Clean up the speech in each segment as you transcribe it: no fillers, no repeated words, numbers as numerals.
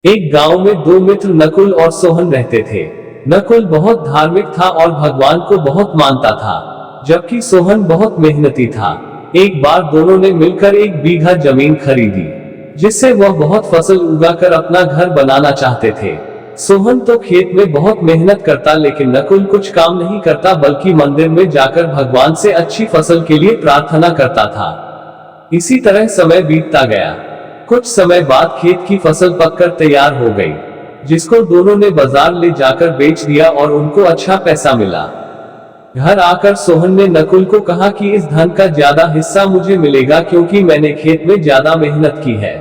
एक गांव में दो मित्र नकुल और सोहन रहते थे। नकुल बहुत धार्मिक था और भगवान को बहुत मानता था, जबकि सोहन बहुत मेहनती था। एक बार दोनों ने मिलकर 1 बीघा जमीन खरीदी, जिससे वह बहुत फसल उगाकर अपना घर बनाना चाहते थे। सोहन तो खेत में बहुत मेहनत करता, लेकिन नकुल कुछ काम नहीं करता, बल्कि मंदिर में जाकर भगवान से अच्छी फसल के लिए प्रार्थना करता था। इसी तरह समय बीतता गया। कुछ समय बाद खेत की फसल पककर तैयार हो गई, जिसको दोनों ने बाजार ले जाकर बेच दिया और उनको अच्छा पैसा मिला। घर आकर सोहन ने नकुल को कहा कि इस धन का ज्यादा हिस्सा मुझे मिलेगा, क्योंकि मैंने खेत में ज्यादा मेहनत की है।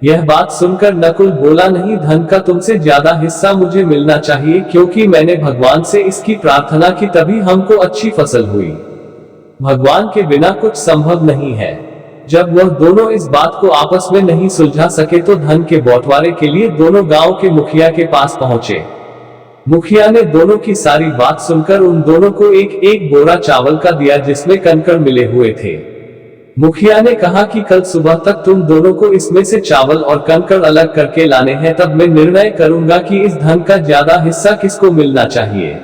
यह बात सुनकर नकुल बोला, नहीं, धन का तुमसे ज्यादा हिस्सा मुझे मिलना चाहिए, क्योंकि मैंने भगवान से इसकी प्रार्थना की, तभी हमको अच्छी फसल हुई। भगवान के बिना कुछ संभव नहीं है। जब वह दोनों इस बात को आपस में नहीं सुलझा सके तो धन के बंटवारे के लिए दोनों गांव के मुखिया के पास पहुंचे। मुखिया ने दोनों की सारी बात सुनकर उन दोनों को एक एक बोरा चावल का दिया, जिसमें कंकड़ मिले हुए थे। मुखिया ने कहा कि कल सुबह तक तुम दोनों को इसमें से चावल और कंकड़ अलग करके लाने हैं, तब मैं निर्णय करूंगा कि इस धन का ज्यादा हिस्सा किसको मिलना चाहिए।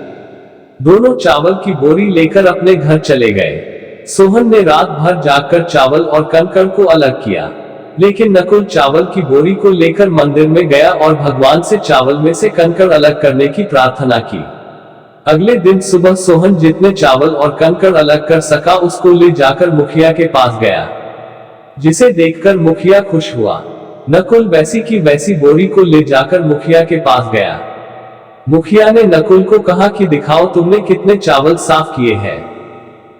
दोनों चावल की बोरी लेकर अपने घर चले गए। सोहन ने रात भर जागकर चावल और कंकड़ को अलग किया, लेकिन नकुल चावल की बोरी को लेकर मंदिर में गया और भगवान से चावल में से कंकड़ अलग करने की प्रार्थना की। अगले दिन सुबह सोहन जितने चावल और कंकड़ अलग कर सका उसको ले जाकर मुखिया के पास गया, जिसे देखकर मुखिया खुश हुआ। नकुल वैसी की वैसी बोरी को ले जाकर मुखिया के पास गया। मुखिया ने नकुल को कहा कि दिखाओ तुमने कितने चावल साफ किए हैं।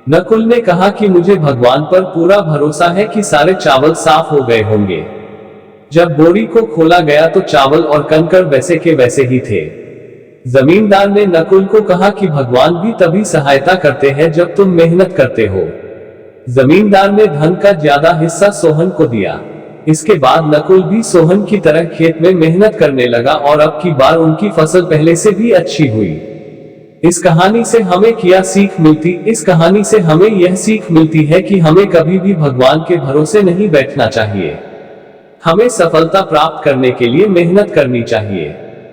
नकुल ने कहा कि मुझे भगवान पर पूरा भरोसा है कि सारे चावल साफ हो गए होंगे। जब बोरी को खोला गया तो चावल और कंकड़ वैसे के वैसे ही थे। जमींदार ने नकुल को कहा कि भगवान भी तभी सहायता करते हैं जब तुम मेहनत करते हो। जमींदार ने धन का ज्यादा हिस्सा सोहन को दिया। इसके बाद नकुल भी सोहन की तरह खेत में मेहनत करने लगा और अब की बार उनकी फसल पहले से भी अच्छी हुई। इस कहानी से हमें यह सीख मिलती है कि हमें कभी भी भगवान के भरोसे नहीं बैठना चाहिए। हमें सफलता प्राप्त करने के लिए मेहनत करनी चाहिए।